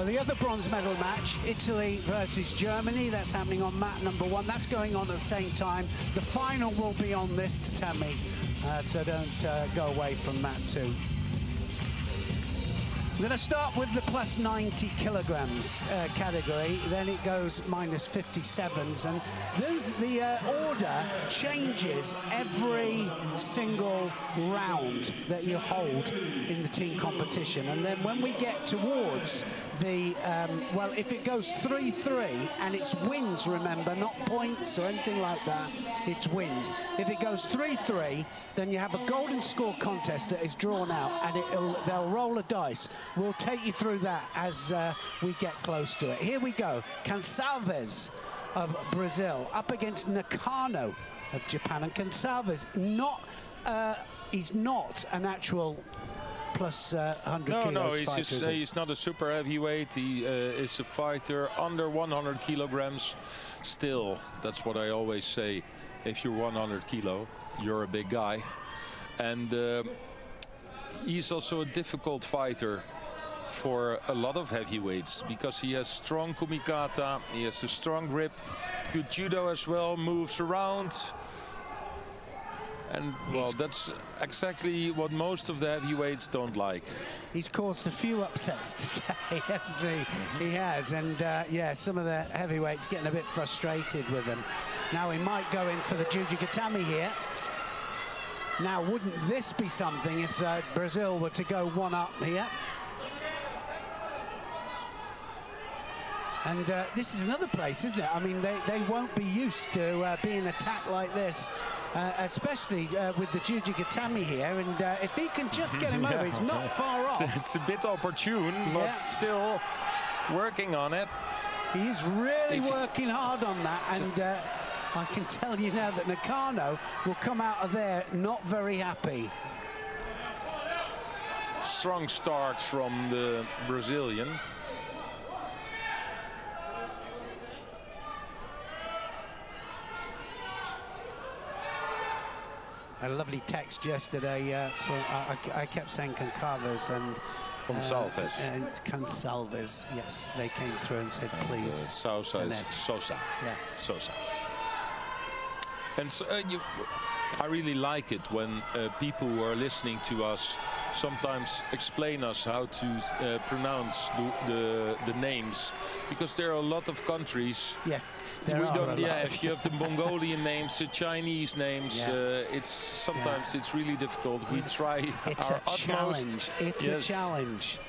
Well, the other bronze medal match, Italy versus Germany, that's happening on mat number 1. That's going on at the same time. The final will be on this, Tatami, so don't go away from mat 2. I'm going to start with the plus 90 kilograms category, then it goes minus 57s, and the order changes every single round that you hold in the team competition. And then when we get towards the, well, if it goes 3-3, and it's wins, remember, not points or anything like that, it's wins. If it goes 3-3, then you have a golden score contest that is drawn out, and they'll roll a dice. We'll take you through that as we get close to it. Here we go. Gonçalves of Brazil up against Nakano of Japan. And Gonçalves, he's not an actual plus 100 kilos fighter. No, he's not a super heavyweight. He is a fighter under 100 kilograms. Still, that's what I always say. If you're 100 kilo, you're a big guy. And he's also a difficult fighter for a lot of heavyweights because he has strong kumikata, he has a strong grip, good judo as well, moves around. And, well, that's exactly what most of the heavyweights don't like. He's caused a few upsets today, hasn't he? He has, and yeah, some of the heavyweights getting a bit frustrated with him. Now he might go in for the Jujigatami here. Now, wouldn't this be something if Brazil were to go one up here? And this is another place, isn't it? I mean, they won't be used to being attacked like this, especially with the Jujigatami here. And if he can just get him over, he's not far off. It's a bit opportune, but still working on it. He's really working hard on that. And I can tell you now that Nakano will come out of there not very happy. Strong start from the Brazilian. A lovely text yesterday from I kept saying Gonçalves and Gonçalves. Yes, they came through and said please. Sosa is Sosa. Yes, Sosa. And so, I really like it when people who are listening to us sometimes explain us how to pronounce the names, because there are a lot of countries. Yeah, if you have the Mongolian names, the Chinese names, it's sometimes it's really difficult. We try our utmost. It's a challenge.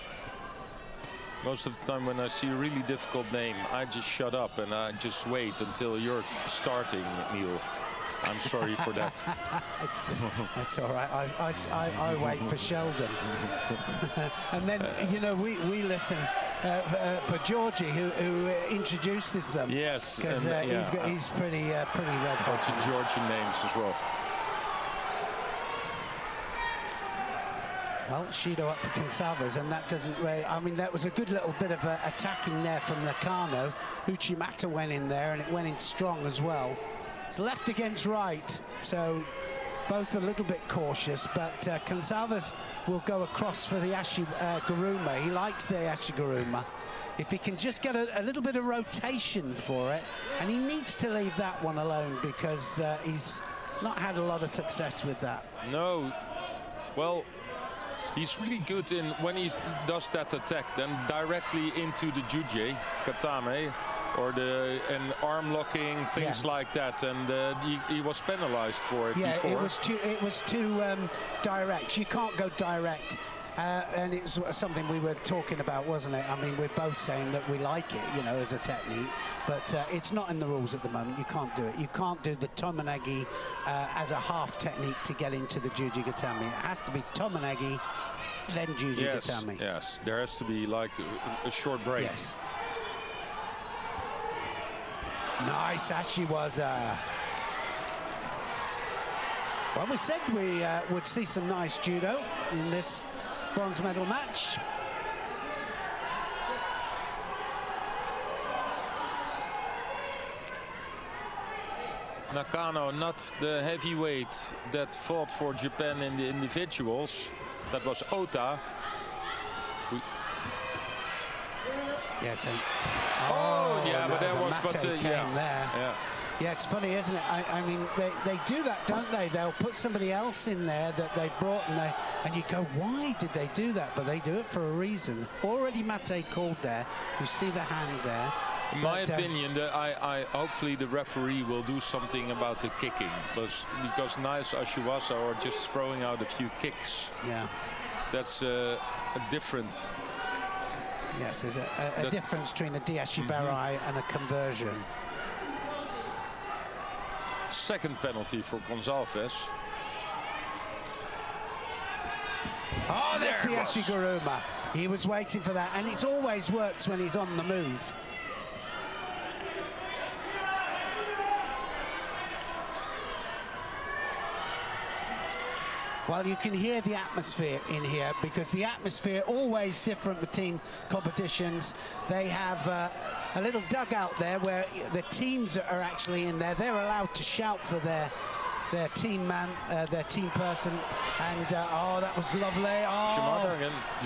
Most of the time when I see a really difficult name, I just shut up and I just wait until you're starting, Neil. I'm sorry for that. That's all right. I wait for Sheldon. And then, you know, we listen for Georgie, who introduces them. Yes. Because he's pretty red hot. Lots of Georgian names as well. Well, Shido up for Gonçalves, and that doesn't really... I mean, that was a good little bit of attacking there from Nakano. Uchimata went in there, and it went in strong as well. It's left against right, so both a little bit cautious, but Gonçalves will go across for the Ashiguruma. He likes the Ashiguruma. If he can just get a little bit of rotation for it, and he needs to leave that one alone because he's not had a lot of success with that. No, well, he's really good in when he does that attack, then directly into the Juji Katame, or an arm locking, things like that, and he was penalized for it before. It was too direct. You can't go direct, and it was something we were talking about, wasn't it? I mean, we're both saying that we like it, you know, as a technique, but it's not in the rules at the moment. You can't do it. You can't do the Tomonagi as a half technique to get into the Jujigatami. It has to be Tomonagi, then Jujigatami. Yes, there has to be like a short break. Yes. Nice, Ashiwaza. Well, we said we would see some nice judo in this bronze medal match. Nakano, not the heavyweight that fought for Japan in the individuals. That was Ota. Yes. Oh, yeah, no, but that was, but came yeah, there. yeah. Yeah, it's funny, isn't it? I mean, they do that, don't they? They'll put somebody else in there that they brought, and you go, why did they do that? But they do it for a reason. Already Mate called there. You see the hand there. In my opinion, hopefully the referee will do something about the kicking, because Nice Ashiwasa are just throwing out a few kicks. Yeah. That's a different. Yes, there's a difference between a Diashibarai and a conversion. Second penalty for Gonçalves. Oh, there's the Ashiguruma. He was waiting for that, and it always works when he's on the move. Well, you can hear the atmosphere in here, because the atmosphere always different between competitions. They have a little dugout there where the teams are actually in there. They're allowed to shout for their team man, their team person. And oh, that was lovely. Oh,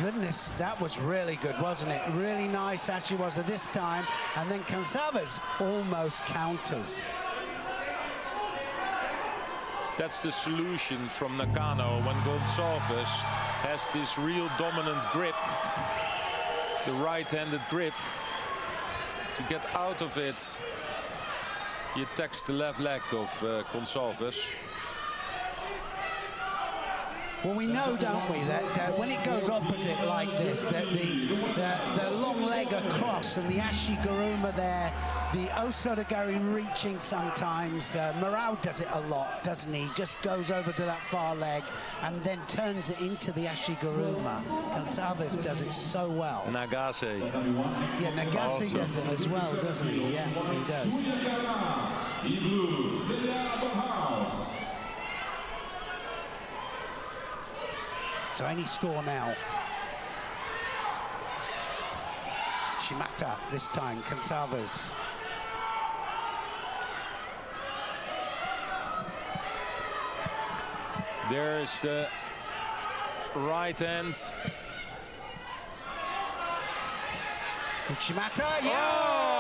goodness, that was really good, wasn't it? Really nice, Ashiwasa this time. And then Gonçalves almost counters. That's the solution from Nakano when Gonçalves has this real dominant grip, the right-handed grip. To get out of it, he attacks the left leg of Gonçalves. Well, we know, don't we, that when it goes opposite like this, that the long leg across and the Ashiguruma there, the Osodagari reaching sometimes. Morao does it a lot, doesn't he? Just goes over to that far leg and then turns it into the Ashiguruma. Gonçalves does it so well. Nagase. Yeah, Nagase does it as well, doesn't he? Yeah, he does. So any score now. Shimata this time, Gonçalves. There's the right hand. Uchimata, yeah!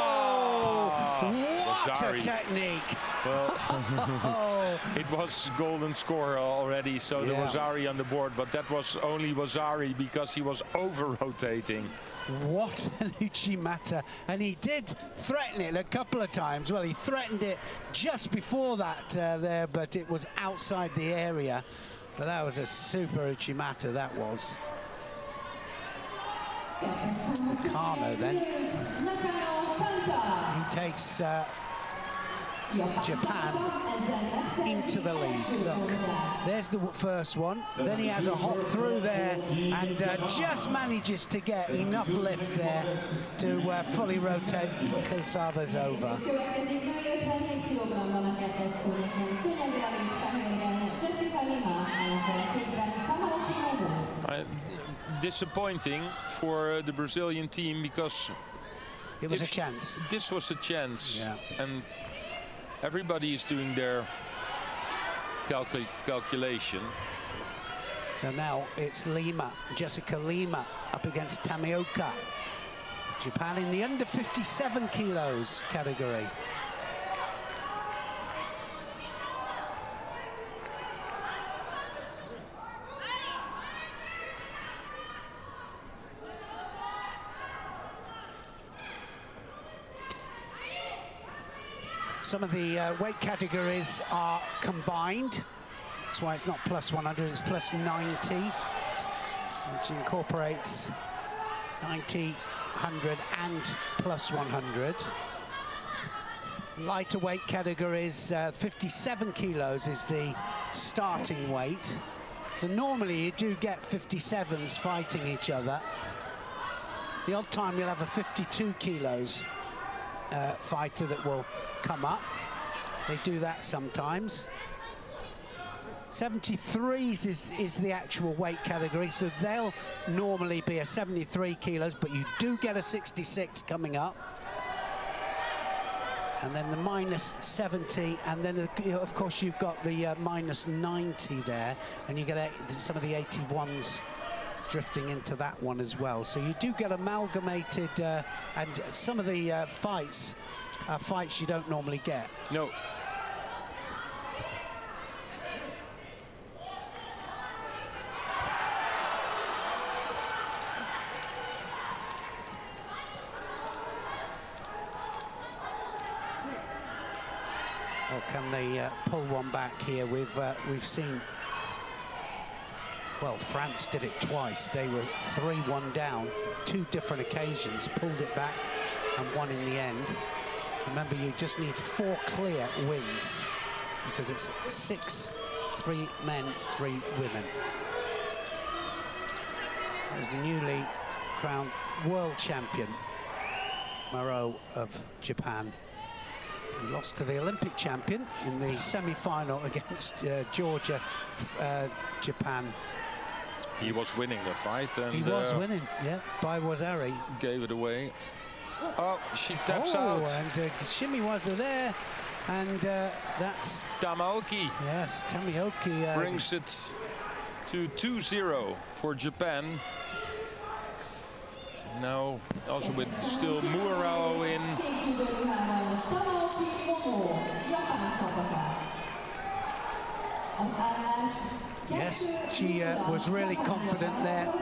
What a technique! Well, it was golden score already, so there was Ari on the board, but that was only Wasari because he was over-rotating. What an Uchimata. And he did threaten it a couple of times. Well, he threatened it just before that there, but it was outside the area. But that was a super Uchimata, that was. Nakano then. He takes Japan into the lead. Look, there's the first one. Then he has a hop through there and just manages to get enough lift there to fully rotate Gonçalves over. Disappointing for the Brazilian team because it was a chance. This was a chance, and everybody is doing their calculation. So now it's Lima, Jessica Lima up against Tamioka. Japan in the under 57 kilos category. Some of the weight categories are combined. That's why it's not plus 100, it's plus 90, which incorporates 90, 100 and plus 100. Lighter weight categories, 57 kilos is the starting weight. So normally you do get 57s fighting each other. The odd time you'll have a 52 kilos fighter that will come up. They do that sometimes. 73s is the actual weight category, so they'll normally be a 73 kilos, but you do get a 66 coming up. And then the minus 70, and then of course you've got the minus 90 there, and you get some of the 81s drifting into that one as well. So you do get amalgamated, and some of the fights are fights you don't normally get. No. Or can they pull one back here? We've seen, well, France did it twice. They were 3-1 down, 2 different occasions, pulled it back and won in the end. Remember, you just need 4 clear wins because it's 6, 3 men, 3 women. There's the newly crowned world champion, Maro of Japan. He lost to the Olympic champion in the semi-final against Georgia, Japan. He was winning that fight. And he was winning, yeah, by Wazari. Gave it away. Oh, she taps out. And Shimiwaza there, and that's Tamaoki. Yes, Tamaoki brings it to 2-0 for Japan. Now, also with still Murao in. Yes, she was really confident there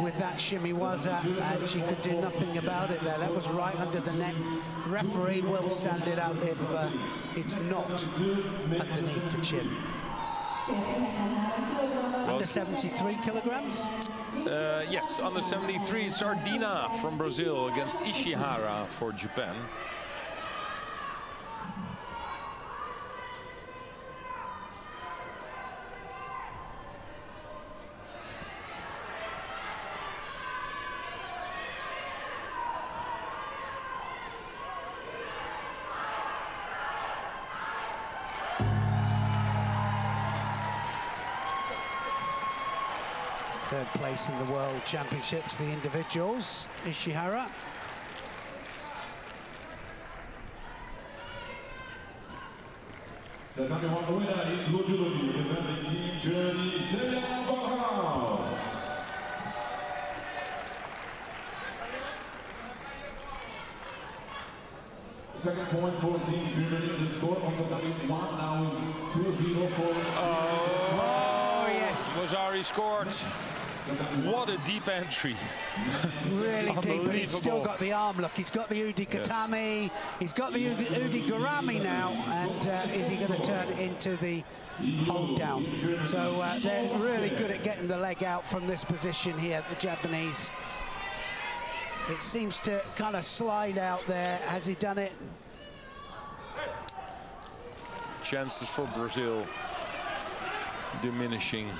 with that Shimiwaza, and she could do nothing about it there. That was right under the neck. Referee will stand it up if it's not underneath the chin. Under 73 kilograms? Yes, under 73. It's Ardina from Brazil against Ishihara for Japan. Third place in the World Championships, the individuals, Ishihara. The number 1 winner in Judo representing Team Germany, Selena Bauhaus. Second point for Team Germany. The score of the W1 now is 2-0 for. Oh, yes. Wazari scored. What a deep entry. Really deep, but he's still got the arm look. He's got the Udi Katami, yes. He's got the Udi Garami now, and is he going to turn it into the hold down? So they're really good at getting the leg out from this position here, the Japanese. It seems to kind of slide out there. Has he done it? Chances for Brazil diminishing.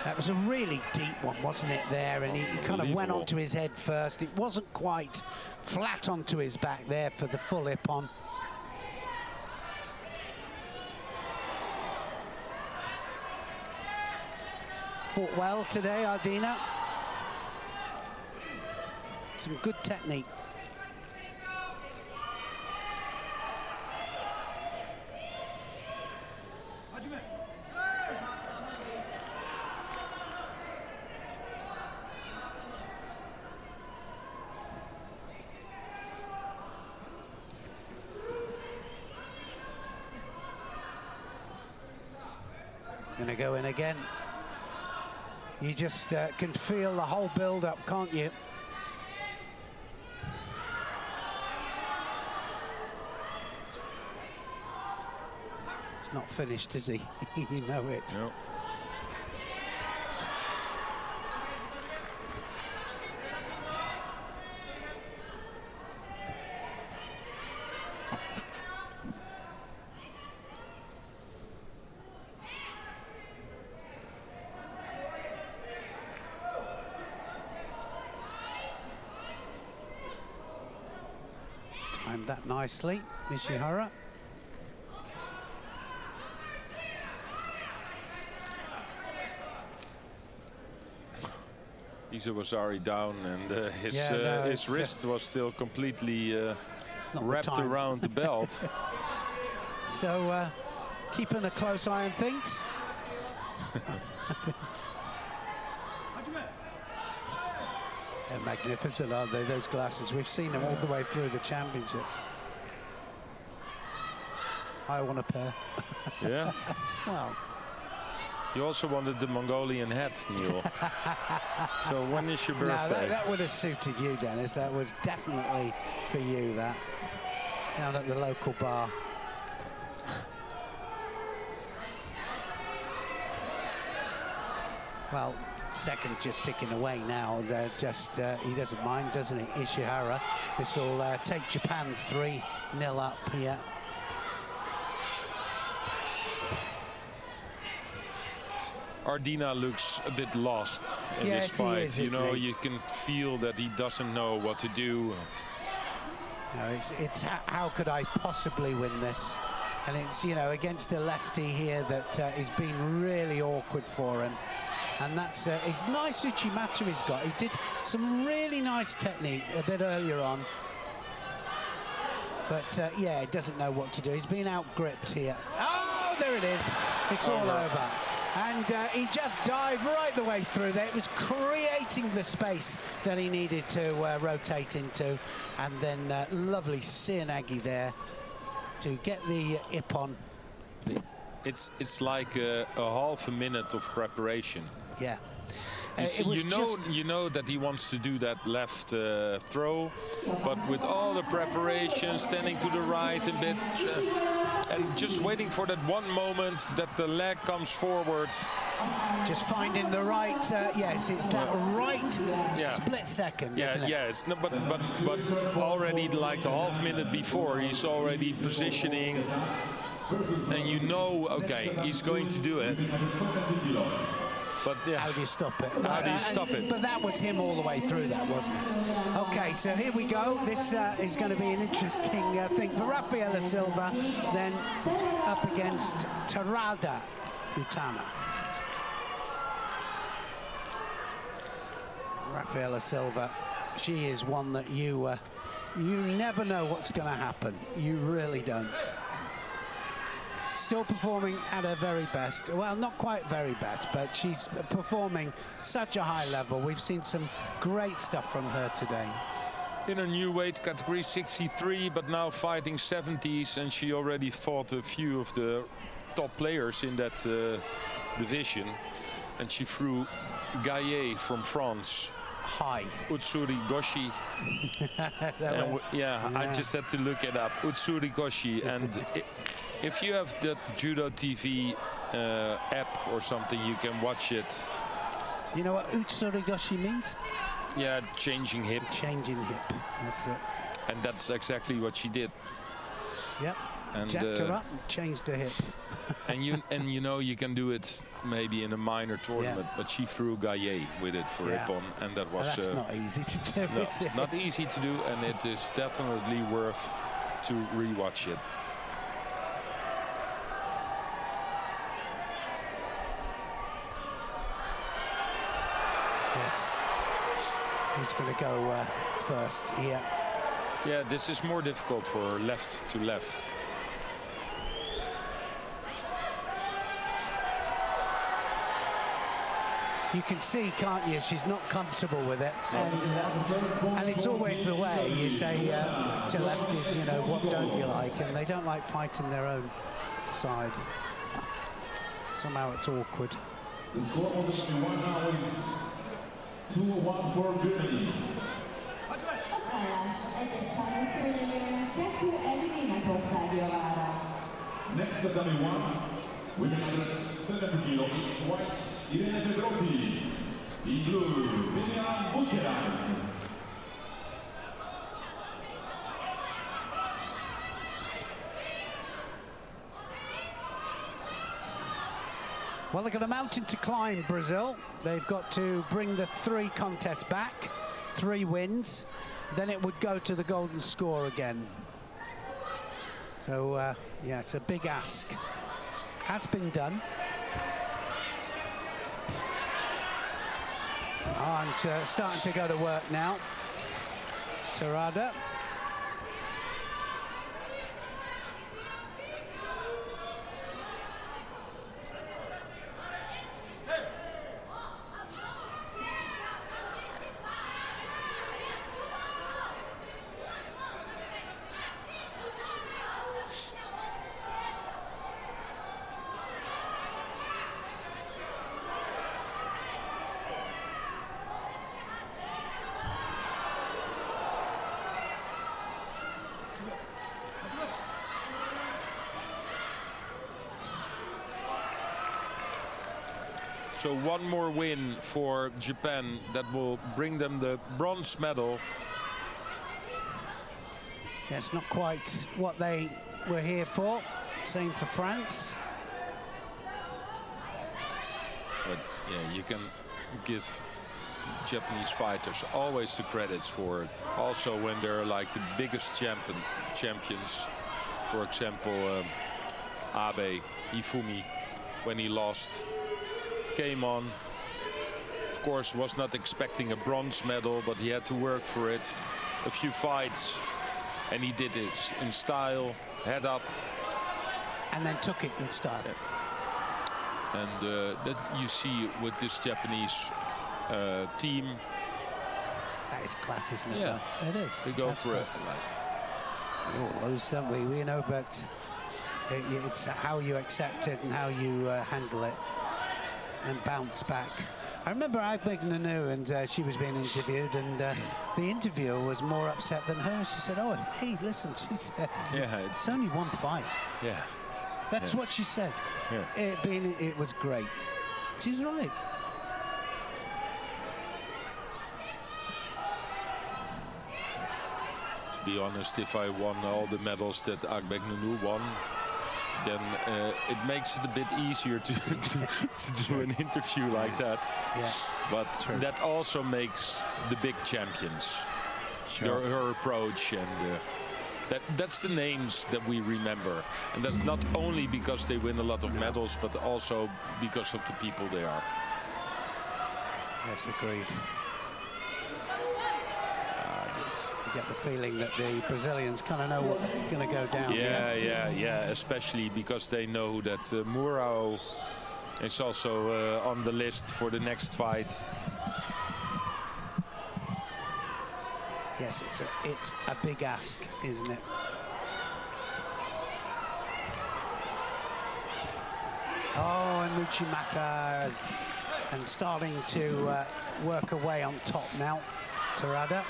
That was a really deep one, wasn't it, there? And he kind of went onto his head first. It wasn't quite flat onto his back there for the full ippon. Fought well today, Ardina. Some good technique. Gonna go in again. You just can feel the whole build-up, can't you? It's not finished, is he? You know it. No. Timed that nicely, Ishihara. Isa Wazari down, and his wrist was still completely wrapped around the belt. So keeping a close eye on things. They're magnificent, aren't they, those glasses? We've seen them all the way through the championships. I want a pair. Yeah? Well, you also wanted the Mongolian hat, Neil. So when is your birthday? No, that would have suited you, Dennis. That was definitely for you, that. Down at the local bar. Well, second's just ticking away now. He doesn't mind, doesn't he? Ishihara. This will take Japan 3-0 up here. Ardina looks a bit lost in this fight. He is, you know, he? you can feel that he doesn't know what to do. No, it's how could I possibly win this? And it's, you know, against a lefty here that has been really awkward for him. And that's it's nice Uchimata he's got. He did some really nice technique a bit earlier on. But yeah, he doesn't know what to do. He's been out-gripped here. Oh, there it is. It's all over. And he just dived right the way through there. It was creating the space that he needed to rotate into. And then lovely Seoinage there to get the ippon. It's like a half a minute of preparation. Yeah. You, see, you know that he wants to do that left throw, but with all the preparation, standing to the right a bit, and just waiting for that one moment that the leg comes forward. Just finding the right, yes, it's that right split second, isn't it? Yeah, it's not, but already like the half minute before, he's already positioning, and you know, okay, he's going to do it. But yeah. How do you stop it? How do you stop it? But that was him all the way through that, wasn't it? Okay, so here we go. This is going to be an interesting thing for Rafaela Silva, then up against Terada Utana. Rafaela Silva, she is one that you never know what's going to happen. You really don't. Still performing at her very best. Well, not quite very best, but she's performing such a high level. We've seen some great stuff from her today. In her new weight category, 63, but now fighting 70s, and she already fought a few of the top players in that division. And she threw Gaillet from France. High. Utsuri Goshi. I just had to look it up. Utsuri Goshi. And if you have the Judo TV app or something, you can watch it. You know what Utsuri Goshi means? Yeah, changing hip. Changing hip, that's it. And that's exactly what she did. Yep, and jacked her up and changed the hip. and you know you can do it maybe in a minor tournament, but she threw Gaillet with it for ippon, and that was that's not easy to do. No, it's not easy to do, and it is definitely worth to rewatch it. Yes. Who's going to go first here? Yeah, this is more difficult for left to left. You can see, can't you? She's not comfortable with it, and it's always the way. You say to lefties, you know, what don't you like? And they don't like fighting their own side. Somehow it's awkward. The score of the one now is 2-1 for Germany. Next the dummy one, women under 70 kg in white, Irene Pedrotti. In blue, Vivian Bucherat. Well, they've got a mountain to climb, Brazil. They've got to bring the 3 contests back, 3 wins. Then it would go to the golden score again. So, yeah, it's a big ask. Has been done. And starting to go to work now. Terada. So one more win for Japan that will bring them the bronze medal. Yes, not quite what they were here for. Same for France. But yeah, you can give Japanese fighters always the credits for it. Also when they're like the biggest champions. For example, Abe Ifumi, when he lost, came on. Of course, was not expecting a bronze medal, but he had to work for it. A few fights, and he did it in style, head up. And then took it in style. Yeah. And that you see with this Japanese team. That is class, isn't it? Yeah, it is. They go That's for class. it. We all lose, don't we? We know, but it's how you accept it and how you handle it and bounce back. I remember Agbeghnanu, and she was being interviewed, and the interviewer was more upset than her. She said, "Oh, hey, listen," she said, Yeah, it's only one fight. Yeah. That's what she said. Yeah. It was great. She's right. To be honest, if I won all the medals that Agbeghnanu won, then it makes it a bit easier to do an interview like that. Yeah. But that also makes the big champions. Her approach, and that's the names that we remember. And that's not only because they win a lot of medals, but also because of the people they are. Yes, agreed. You get the feeling that the Brazilians kind of know what's going to go down. Yeah. Especially because they know that Murao is also on the list for the next fight. Yes, it's a big ask, isn't it? Oh, and Uchimata, and starting to work away on top now. Terada.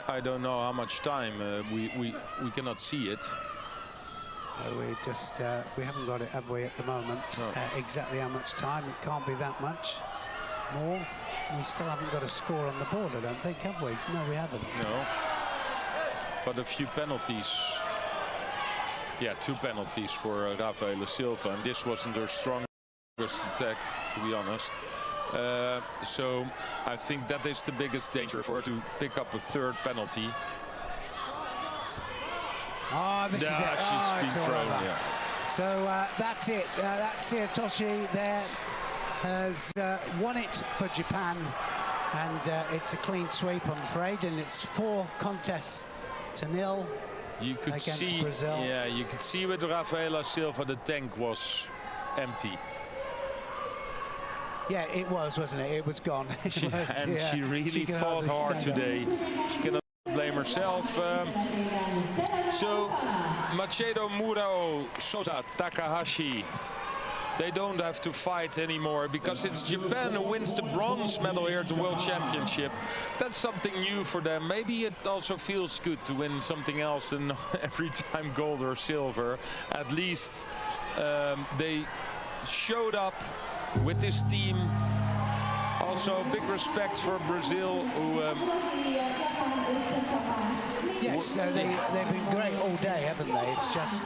I don't know how much time we cannot see it. We haven't got it, have we, at the moment? No. Exactly how much time? It can't be that much more. We still haven't got a score on the board, I don't think, have we? No, we haven't. No. But a few penalties. Yeah, 2 penalties for Rafaela Silva, and this wasn't her strongest attack, to be honest. So I think that is the biggest danger for her to pick up a 3rd penalty. Oh, this is it. She's been thrown. Yeah. So that's it. That's Toshi there has won it for Japan, and it's a clean sweep, I'm afraid, and it's 4 contests to 0. You could see, Brazil. Yeah, you could see with Rafaela Silva the tank was empty. Yeah, it was, wasn't it? It was gone. She really fought hard today. She cannot blame herself. So Macedo, Murao, Sosa, Takahashi, they don't have to fight anymore because it's Japan who wins the bronze medal here at the World Championship. That's something new for them. Maybe it also feels good to win something else than every time gold or silver. At least they showed up with this team. Also big respect for Brazil, who yes, they've been great all day, haven't they? It's just